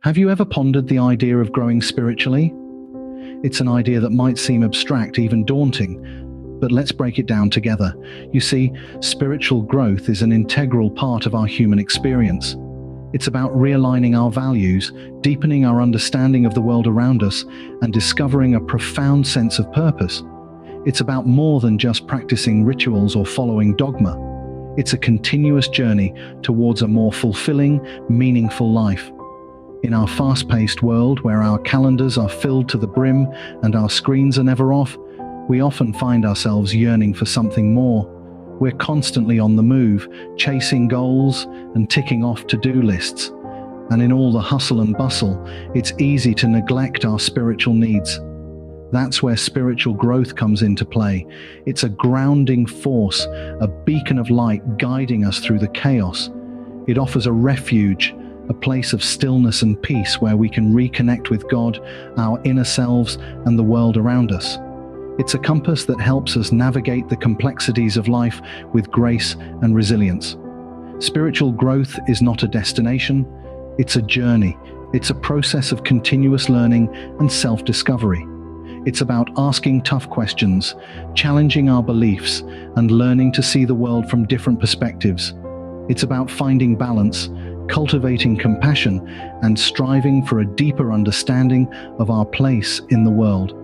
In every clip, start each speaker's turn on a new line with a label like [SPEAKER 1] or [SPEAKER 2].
[SPEAKER 1] Have you ever pondered the idea of growing spiritually? It's an idea that might seem abstract, even daunting, but let's break it down together. You see, spiritual growth is an integral part of our human experience. It's about realigning our values, deepening our understanding of the world around us, and discovering a profound sense of purpose. It's about more than just practicing rituals or following dogma. It's a continuous journey towards a more fulfilling, meaningful life. In our fast-paced world, where our calendars are filled to the brim and our screens are never off, we often find ourselves yearning for something more. We're constantly on the move, chasing goals and ticking off to-do lists. And in all the hustle and bustle, it's easy to neglect our spiritual needs. That's where spiritual growth comes into play. It's a grounding force, a beacon of light guiding us through the chaos. It offers a refuge, a place of stillness and peace where we can reconnect with God, our inner selves, and the world around us. It's a compass that helps us navigate the complexities of life with grace and resilience. Spiritual growth is not a destination, it's a journey. It's a process of continuous learning and self-discovery. It's about asking tough questions, challenging our beliefs, and learning to see the world from different perspectives. It's about finding balance, cultivating compassion, and striving for a deeper understanding of our place in the world.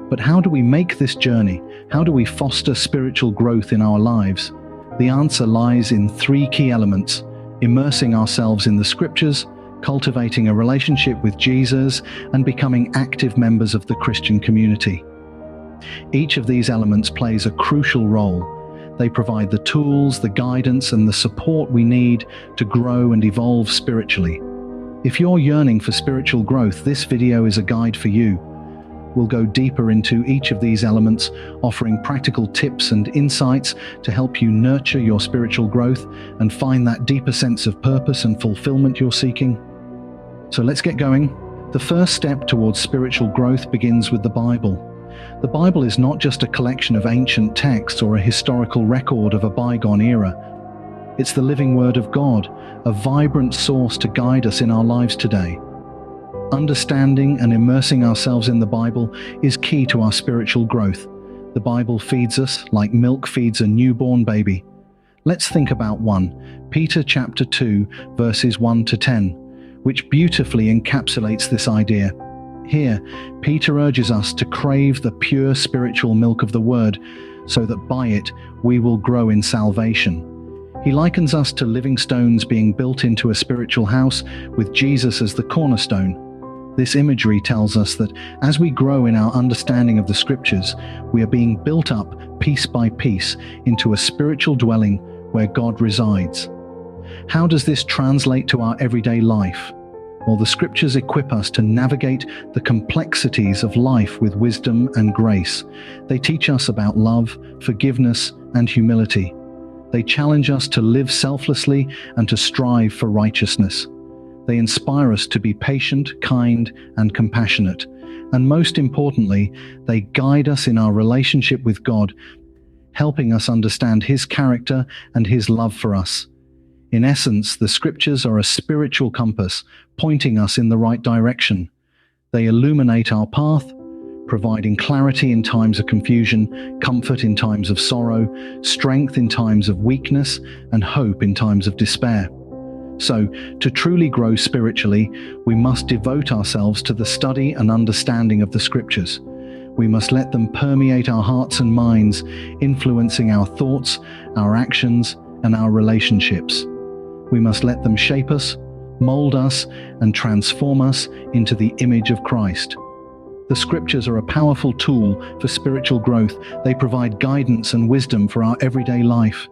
[SPEAKER 1] But how do we make this journey? How do we foster spiritual growth in our lives? The answer lies in three key elements: immersing ourselves in the scriptures, cultivating a relationship with Jesus, and becoming active members of the Christian community. Each of these elements plays a crucial role. They provide the tools, the guidance, and the support we need to grow and evolve spiritually. If you're yearning for spiritual growth, this video is a guide for you. We'll go deeper into each of these elements, offering practical tips and insights to help you nurture your spiritual growth and find that deeper sense of purpose and fulfillment you're seeking. So let's get going. The first step towards spiritual growth begins with the Bible. The Bible is not just a collection of ancient texts or a historical record of a bygone era. It's the living Word of God, a vibrant source to guide us in our lives today. Understanding and immersing ourselves in the Bible is key to our spiritual growth. The Bible feeds us like milk feeds a newborn baby. Let's think about 1 Peter chapter 2, verses 1 to 10, which beautifully encapsulates this idea. Here, Peter urges us to crave the pure spiritual milk of the Word, so that by it we will grow in salvation. He likens us to living stones being built into a spiritual house with Jesus as the cornerstone. This imagery tells us that as we grow in our understanding of the Scriptures, we are being built up piece by piece into a spiritual dwelling where God resides. How does this translate to our everyday life? Well, the Scriptures equip us to navigate the complexities of life with wisdom and grace. They teach us about love, forgiveness, and humility. They challenge us to live selflessly and to strive for righteousness. They inspire us to be patient, kind, and compassionate. And most importantly, they guide us in our relationship with God, helping us understand His character and His love for us. In essence, the Scriptures are a spiritual compass, pointing us in the right direction. They illuminate our path, providing clarity in times of confusion, comfort in times of sorrow, strength in times of weakness, and hope in times of despair. So, to truly grow spiritually, we must devote ourselves to the study and understanding of the Scriptures. We must let them permeate our hearts and minds, influencing our thoughts, our actions, and our relationships. We must let them shape us, mold us, and transform us into the image of Christ. The Scriptures are a powerful tool for spiritual growth. They provide guidance and wisdom for our everyday life.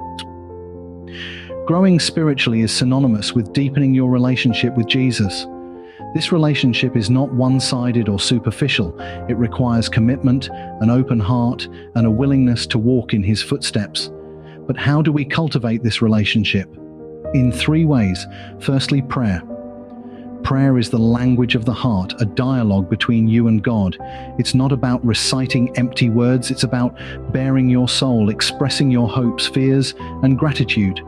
[SPEAKER 1] Growing spiritually is synonymous with deepening your relationship with Jesus. This relationship is not one-sided or superficial. It requires commitment, an open heart, and a willingness to walk in His footsteps. But how do we cultivate this relationship? In 3 ways. Firstly, prayer. Prayer is the language of the heart, a dialogue between you and God. It's not about reciting empty words, it's about baring your soul, expressing your hopes, fears, and gratitude.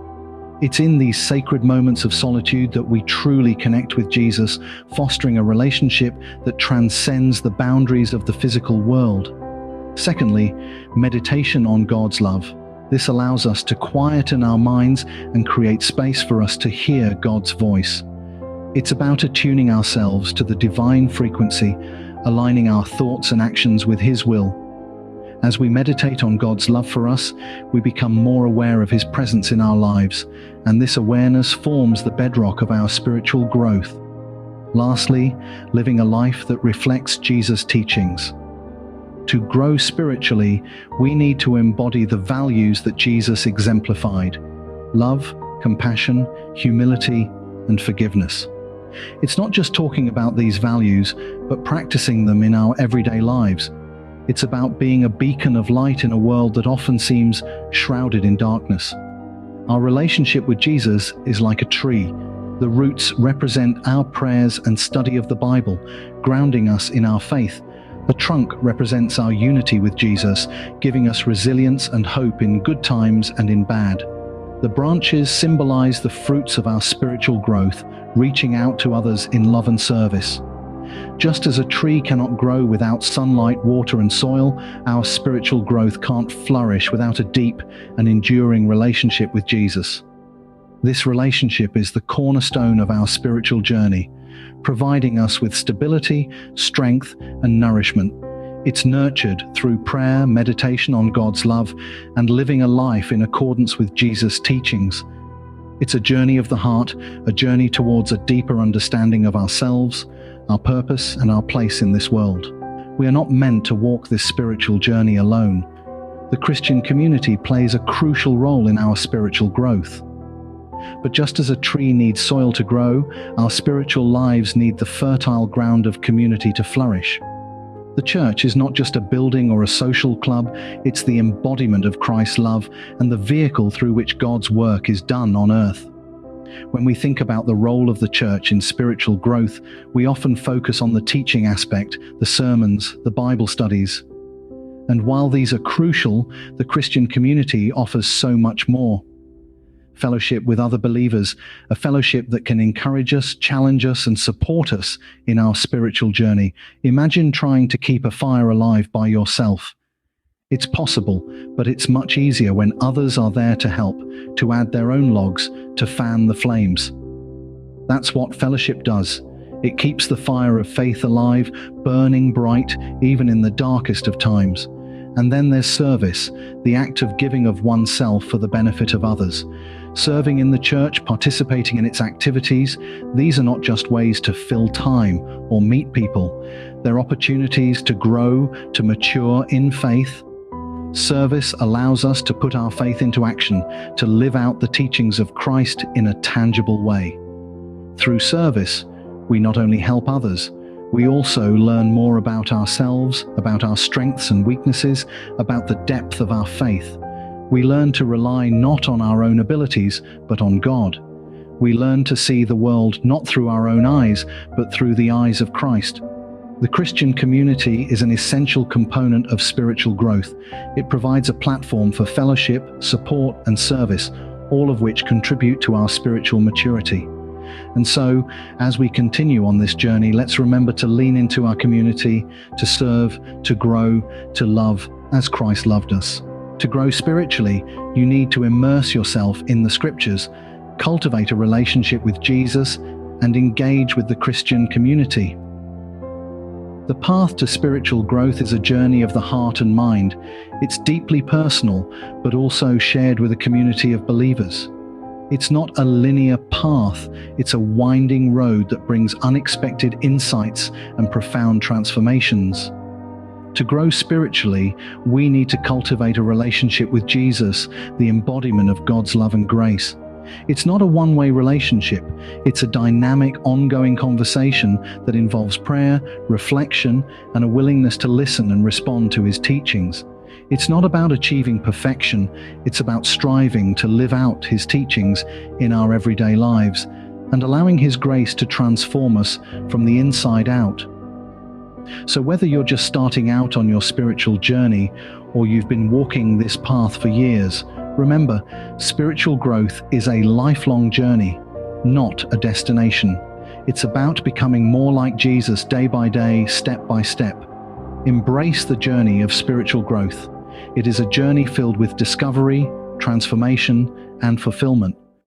[SPEAKER 1] It's in these sacred moments of solitude that we truly connect with Jesus, fostering a relationship that transcends the boundaries of the physical world. Secondly, meditation on God's love. This allows us to quieten our minds and create space for us to hear God's voice. It's about attuning ourselves to the divine frequency, aligning our thoughts and actions with His will. As we meditate on God's love for us, we become more aware of His presence in our lives, and this awareness forms the bedrock of our spiritual growth. Lastly, living a life that reflects Jesus' teachings. To grow spiritually, we need to embody the values that Jesus exemplified: love, compassion, humility, and forgiveness. It's not just talking about these values, but practicing them in our everyday lives. It's about being a beacon of light in a world that often seems shrouded in darkness. Our relationship with Jesus is like a tree. The roots represent our prayers and study of the Bible, grounding us in our faith. The trunk represents our unity with Jesus, giving us resilience and hope in good times and in bad. The branches symbolize the fruits of our spiritual growth, reaching out to others in love and service. Just as a tree cannot grow without sunlight, water, and soil, our spiritual growth can't flourish without a deep and enduring relationship with Jesus. This relationship is the cornerstone of our spiritual journey, providing us with stability, strength, and nourishment. It's nurtured through prayer, meditation on God's love, and living a life in accordance with Jesus' teachings. It's a journey of the heart, a journey towards a deeper understanding of ourselves, our purpose, and our place in this world. We are not meant to walk this spiritual journey alone. The Christian community plays a crucial role in our spiritual growth. But just as a tree needs soil to grow, our spiritual lives need the fertile ground of community to flourish. The church is not just a building or a social club, it's the embodiment of Christ's love and the vehicle through which God's work is done on earth. When we think about the role of the church in spiritual growth, we often focus on the teaching aspect, the sermons, the Bible studies. And while these are crucial, the Christian community offers so much more. Fellowship with other believers, a fellowship that can encourage us, challenge us, and support us in our spiritual journey. Imagine trying to keep a fire alive by yourself. It's possible, but it's much easier when others are there to help, to add their own logs, to fan the flames. That's what fellowship does. It keeps the fire of faith alive, burning bright, even in the darkest of times. And then there's service, the act of giving of oneself for the benefit of others. Serving in the church, participating in its activities, these are not just ways to fill time or meet people. They're opportunities to grow, to mature in faith. Service allows us to put our faith into action, to live out the teachings of Christ in a tangible way. Through service, we not only help others, we also learn more about ourselves, about our strengths and weaknesses, about the depth of our faith. We learn to rely not on our own abilities, but on God. We learn to see the world not through our own eyes, but through the eyes of Christ. The Christian community is an essential component of spiritual growth. It provides a platform for fellowship, support, and service, all of which contribute to our spiritual maturity. And so, as we continue on this journey, let's remember to lean into our community, to serve, to grow, to love as Christ loved us. To grow spiritually, you need to immerse yourself in the Scriptures, cultivate a relationship with Jesus, and engage with the Christian community. The path to spiritual growth is a journey of the heart and mind. It's deeply personal, but also shared with a community of believers. It's not a linear path, it's a winding road that brings unexpected insights and profound transformations. To grow spiritually, we need to cultivate a relationship with Jesus, the embodiment of God's love and grace. It's not a one-way relationship. It's a dynamic, ongoing conversation that involves prayer, reflection, and a willingness to listen and respond to His teachings. It's not about achieving perfection. It's about striving to live out His teachings in our everyday lives and allowing His grace to transform us from the inside out. So whether you're just starting out on your spiritual journey or you've been walking this path for years, Remember, spiritual growth is a lifelong journey, not a destination. It's about becoming more like Jesus day by day, step by step. Embrace the journey of spiritual growth. It is a journey filled with discovery, transformation, and fulfillment.